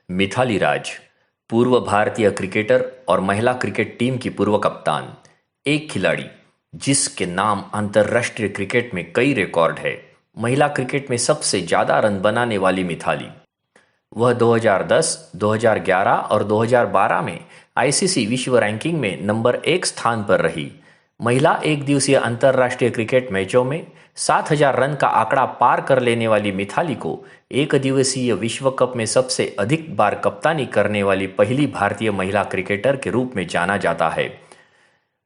मिथाली राज, पूर्व भारतीय क्रिकेटर और महिला क्रिकेट टीम की पूर्व कप्तान। एक खिलाड़ी जिसके नाम अंतर्राष्ट्रीय क्रिकेट में कई रिकॉर्ड है। महिला क्रिकेट में सबसे ज्यादा रन बनाने वाली मिथाली। वह 2010, 2011 और 2012 में आईसीसी विश्व रैंकिंग में नंबर 1 स्थान पर रही। महिला एक दिवसीय अंतर्राष्ट्रीय क्रिकेट मैचों में 7,000 रन का आंकड़ा पार कर लेने वाली मिथाली को एक दिवसीय विश्व कप में सबसे अधिक बार कप्तानी करने वाली पहली भारतीय महिला क्रिकेटर के रूप में जाना जाता है।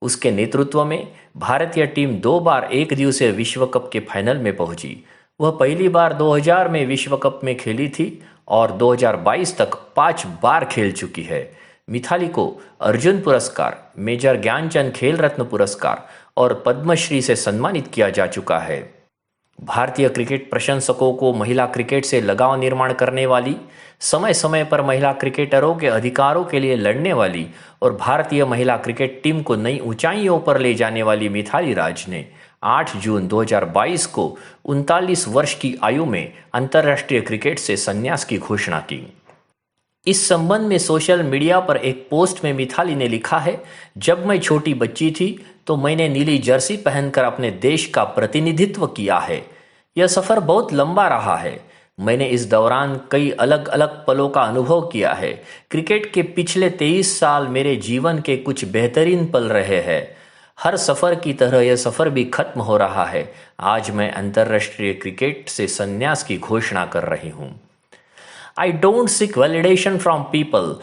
उसके नेतृत्व में भारतीय टीम 2 बार एक दिवसीय विश्व कप के फाइनल में पहुंची। वह पहली बार 2000 में विश्व कप में खेली थी और 2022 तक 5 बार खेल चुकी है। मिथाली को अर्जुन पुरस्कार, मेजर ज्ञानचंद खेल रत्न पुरस्कार और पद्मश्री से सम्मानित किया जा चुका है। भारतीय क्रिकेट प्रशंसकों को महिला क्रिकेट से लगाव निर्माण करने वाली, समय समय पर महिला क्रिकेटरों के अधिकारों के लिए लड़ने वाली और भारतीय महिला क्रिकेट टीम को नई ऊंचाइयों पर ले जाने वाली मिथाली राज ने 8 जून 2022 को 39 वर्ष की आयु में अंतर्राष्ट्रीय क्रिकेट से संन्यास की घोषणा की। इस संबंध में सोशल मीडिया पर एक पोस्ट में मिथाली ने लिखा है, जब मैं छोटी बच्ची थी तो मैंने नीली जर्सी पहनकर अपने देश का प्रतिनिधित्व किया है। यह सफर बहुत लंबा रहा है। मैंने इस दौरान कई अलग अलग पलों का अनुभव किया है। क्रिकेट के पिछले 23 साल मेरे जीवन के कुछ बेहतरीन पल रहे हैं। हर सफर की तरह यह सफर भी खत्म हो रहा है। आज मैं अंतर्राष्ट्रीय क्रिकेट से संन्यास की घोषणा कर रही हूँ। I don't seek validation from people.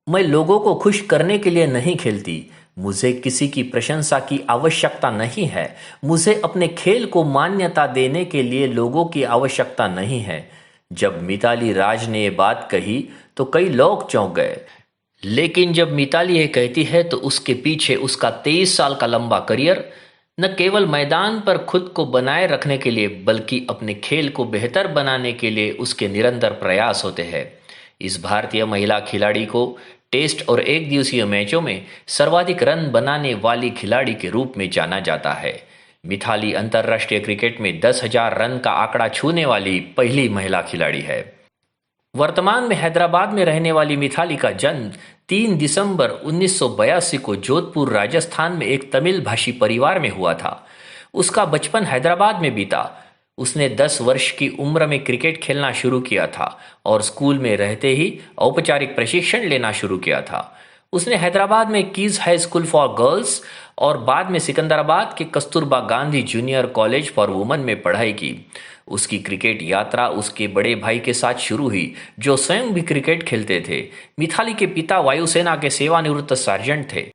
मैं लोगों को खुश करने के लिए नहीं खेलती। मुझे किसी की प्रशंसा की आवश्यकता नहीं है। मुझे अपने खेल को मान्यता देने के लिए लोगों की आवश्यकता नहीं है। जब मिताली राज ने ये बात कही तो कई लोग चौंक गए। लेकिन जब मिताली ये कहती है तो उसके पीछे उसका 23 साल का लंबा करियर, न केवल मैदान पर खुद को बनाए रखने के लिए बल्कि अपने खेल को बेहतर बनाने के लिए उसके निरंतर प्रयास होते हैं। इस भारतीय महिला खिलाड़ी को टेस्ट और एक दिवसीय मैचों में सर्वाधिक रन बनाने वाली खिलाड़ी के रूप में जाना जाता है। मिथाली अंतर्राष्ट्रीय क्रिकेट में 10,000 रन का आंकड़ा छूने वाली पहली महिला खिलाड़ी है। वर्तमान में हैदराबाद में रहने वाली मिथाली का जन्म 3 दिसंबर 1982 को जोधपुर, राजस्थान में एक तमिल भाषी परिवार में हुआ था। उसका बचपन हैदराबाद में बीता। उसने 10 वर्ष की उम्र में क्रिकेट खेलना शुरू किया था और स्कूल में रहते ही औपचारिक प्रशिक्षण लेना शुरू किया था। उसने हैदराबाद में keys high school for girls और बाद में सिकंदराबाद के Kasturba Gandhi junior college for women में पढ़ाई की। उसकी क्रिकेट यात्रा उसके बड़े भाई के साथ शुरू हुई, जो स्वयं भी क्रिकेट खेलते थे। मिथाली के पिता वायुसेना के सेवानिवृत्त सार्जेंट थे।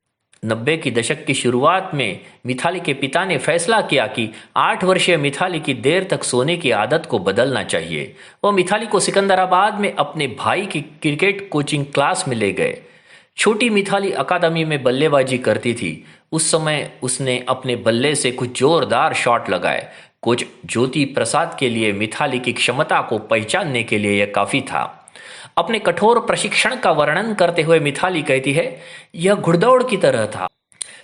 90 की दशक की शुरुआत में मिथाली के पिता ने फैसला किया कि 8 वर्षीय मिथाली की देर तक सोने की आदत को बदलना चाहिए। वो मिथाली को सिकंदराबाद में अपने भाई की क्रिकेट कोचिंग क्लास में ले गए। छोटी मिथाली अकादमी में बल्लेबाजी करती थी। उस समय उसने अपने बल्ले से कुछ जोरदार शॉट लगाए। कोच ज्योति प्रसाद के लिए मिथाली की क्षमता को पहचानने के लिए यह काफी था। अपने कठोर प्रशिक्षण का वर्णन करते हुए मिथाली कहती है, यह घुड़दौड़ की तरह था।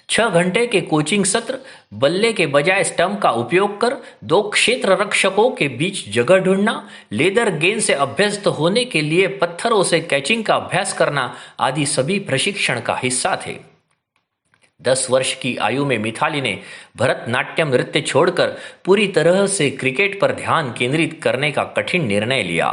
6 घंटे के कोचिंग सत्र, बल्ले के बजाय स्टंप का उपयोग कर 2 क्षेत्र रक्षकों के बीच जगह ढूंढना, लेदर गेंद से अभ्यस्त होने के लिए पत्थरों से कैचिंग का अभ्यास करना आदि सभी प्रशिक्षण का हिस्सा थे। 10 वर्ष की आयु में मिथाली ने भरतनाट्यम नृत्य छोड़कर पूरी तरह से क्रिकेट पर ध्यान केंद्रित करने का कठिन निर्णय लिया।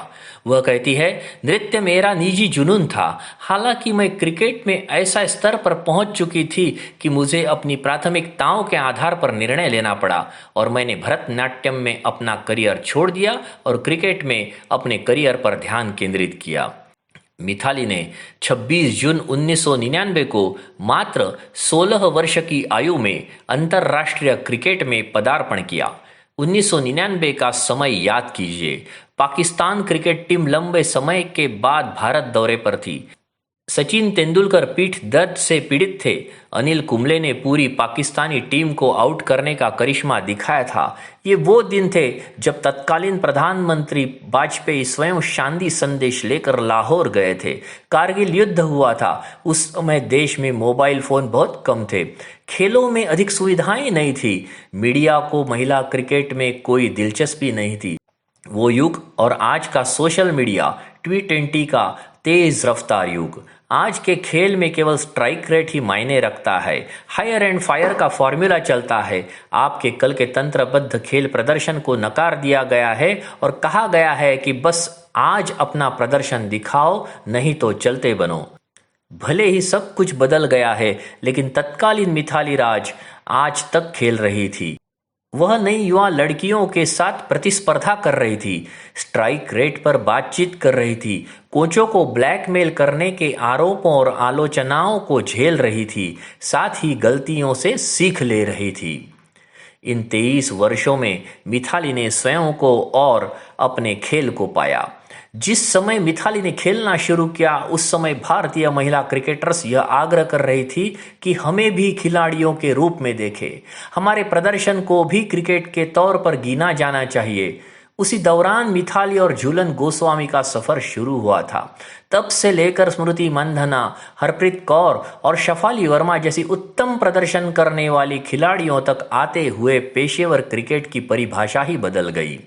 वह कहती है, नृत्य मेरा निजी जुनून था। हालांकि मैं क्रिकेट में ऐसा स्तर पर पहुंच चुकी थी कि मुझे अपनी प्राथमिकताओं के आधार पर निर्णय लेना पड़ा और मैंने भरतनाट्यम में अपना करियर छोड़ दिया और क्रिकेट में अपने करियर पर ध्यान केंद्रित किया। मिथाली ने 26 जून 1999 को मात्र 16 वर्ष की आयु में अंतर्राष्ट्रीय क्रिकेट में पदार्पण किया। 1999 का समय याद कीजिए। पाकिस्तान क्रिकेट टीम लंबे समय के बाद भारत दौरे पर थी। सचिन तेंदुलकर पीठ दर्द से पीड़ित थे। अनिल कुंबले ने पूरी पाकिस्तानी टीम को आउट करने का करिश्मा दिखाया था। ये वो दिन थे जब तत्कालीन प्रधानमंत्री वाजपेयी स्वयं शांति संदेश लेकर लाहौर गए थे। कारगिल युद्ध हुआ था। उस समय देश में मोबाइल फोन बहुत कम थे। खेलों में अधिक सुविधाएं नहीं थी। मीडिया को महिला क्रिकेट में कोई दिलचस्पी नहीं थी। वो युग और आज का सोशल मीडिया, T20 का तेज रफ्तार युग। आज के खेल में केवल स्ट्राइक रेट ही मायने रखता है। हायर एंड फायर का फॉर्मूला चलता है। आपके कल के तंत्रबद्ध खेल प्रदर्शन को नकार दिया गया है और कहा गया है कि बस आज अपना प्रदर्शन दिखाओ, नहीं तो चलते बनो। भले ही सब कुछ बदल गया है, लेकिन तत्कालीन मिथाली राज आज तक खेल रही थी। वह नई युवा लड़कियों के साथ प्रतिस्पर्धा कर रही थी, स्ट्राइक रेट पर बातचीत कर रही थी, कोचों को ब्लैकमेल करने के आरोपों और आलोचनाओं को झेल रही थी, साथ ही गलतियों से सीख ले रही थी। इन 23 वर्षों में मिथाली ने स्वयं को और अपने खेल को पाया। जिस समय मिथाली ने खेलना शुरू किया, उस समय भारतीय महिला क्रिकेटर्स यह आग्रह कर रही थी कि हमें भी खिलाड़ियों के रूप में देखें, हमारे प्रदर्शन को भी क्रिकेट के तौर पर गिना जाना चाहिए। उसी दौरान मिथाली और झूलन गोस्वामी का सफर शुरू हुआ था। तब से लेकर स्मृति मंधना, हरप्रीत कौर और शफाली वर्मा जैसी उत्तम प्रदर्शन करने वाली खिलाड़ियों तक आते हुए पेशेवर क्रिकेट की परिभाषा ही बदल गई।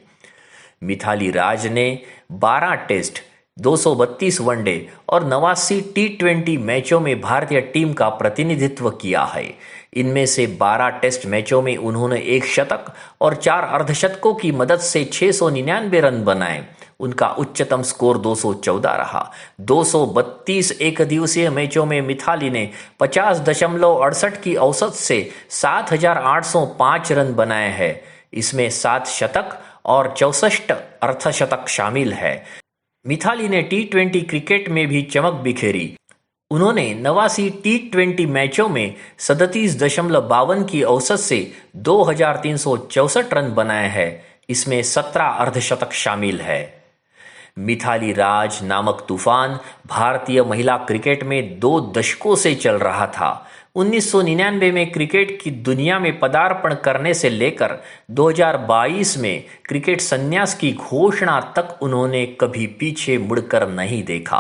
मिथाली राज ने 12 टेस्ट, 232 वनडे और 89 टी20 मैचों में भारतीय टीम का प्रतिनिधित्व किया है। इनमें से 12 टेस्ट मैचों में उन्होंने एक शतक और 4 अर्धशतकों की मदद से 699 रन बनाए। उनका उच्चतम स्कोर 214 रहा। 232 एकदिवसीय मैचों में मिथाली ने 50.68 की औसत से 7,805 रन बनाए हैं। इसमें 7 शतक और 64 अर्धशतक शामिल है। मिथाली ने टी20 क्रिकेट में भी चमक बिखेरी। उन्होंने 89 टी20 मैचों में 37.52 की औसत से 2,364 रन बनाए हैं। इसमें 17 अर्धशतक शामिल है। मिथाली राज नामक तूफान भारतीय महिला क्रिकेट में 2 दशकों से चल रहा था। 1999 में क्रिकेट की दुनिया में पदार्पण करने से लेकर 2022 में क्रिकेट संन्यास की घोषणा तक उन्होंने कभी पीछे मुड़कर नहीं देखा।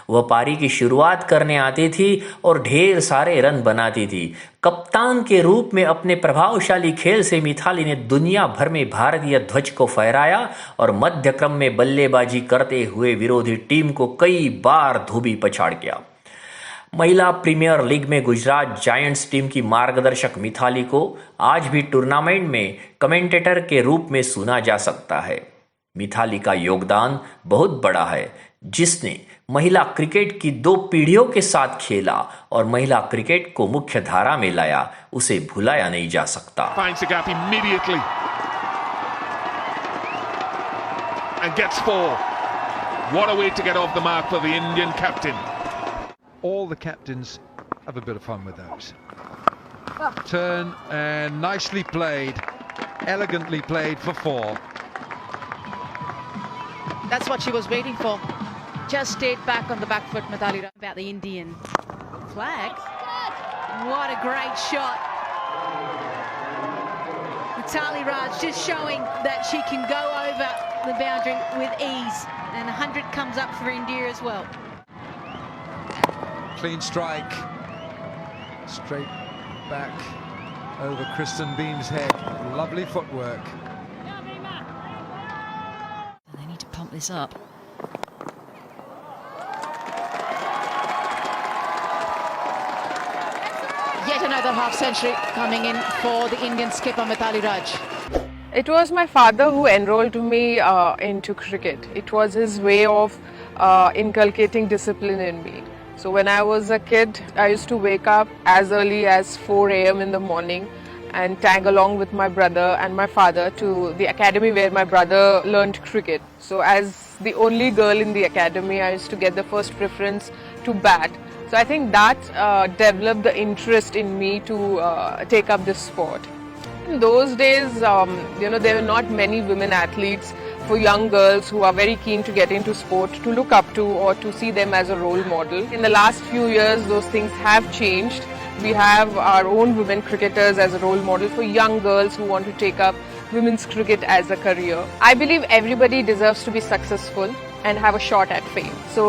वह पारी की शुरुआत करने आती थी और ढेर सारे रन बनाती थी। कप्तान के रूप में अपने प्रभावशाली खेल से मिथाली ने दुनिया भर में भारतीय ध्वज को फहराया और मध्य क्रम में बल्लेबाजी करते हुए विरोधी टीम को कई बार धोबी पछाड़ गया। महिला प्रीमियर लीग में गुजरात जायंट्स टीम की मार्गदर्शक मिथाली को आज भी टूर्नामेंट में कमेंटेटर के रूप में सुना जा सकता है। मिथाली का योगदान बहुत बड़ा है, जिसने महिला क्रिकेट की 2 पीढ़ियों के साथ खेला और महिला क्रिकेट को मुख्य धारा में लाया, उसे भुलाया नहीं जा सकता। All the captains have a bit of fun with those. Turn and nicely played, elegantly played for 4. That's what she was waiting for. Just stayed back on the back foot, Mithali Raj. About the Indian flag. What a great shot. Mithali Raj just showing that she can go over the boundary with ease. And 100 comes up for India as well. Clean strike, straight back over Kristen Beam's head. Lovely footwork. They need to pump this up. Yet another half century coming in for the Indian skipper Mithali Raj. It was my father who enrolled me into cricket. It was his way of inculcating discipline in me. So when I was a kid, I used to wake up as early as 4 a.m. in the morning and tag along with my brother and my father to the academy where my brother learned cricket. So as the only girl in the academy, I used to get the first preference to bat. So I think that developed the interest in me to take up this sport. In those days, there were not many women athletes for young girls who are very keen to get into sport to look up to or to see them as a role model. In the last few years, those things have changed. We have our own women cricketers as a role model for young girls who want to take up women's cricket as a career. I believe everybody deserves to be successful and have a shot at fame. So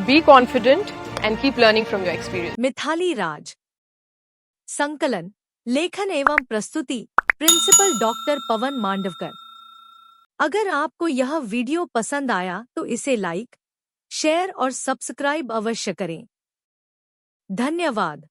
be confident and keep learning from your experience. Mithali Raj. संकलन, लेखन एवं प्रस्तुति principal doctor पवन मांडवकर। अगर आपको यह video पसंद आया तो इसे लाइक, शेयर और सब्सक्राइब अवश्य करें। धन्यवाद।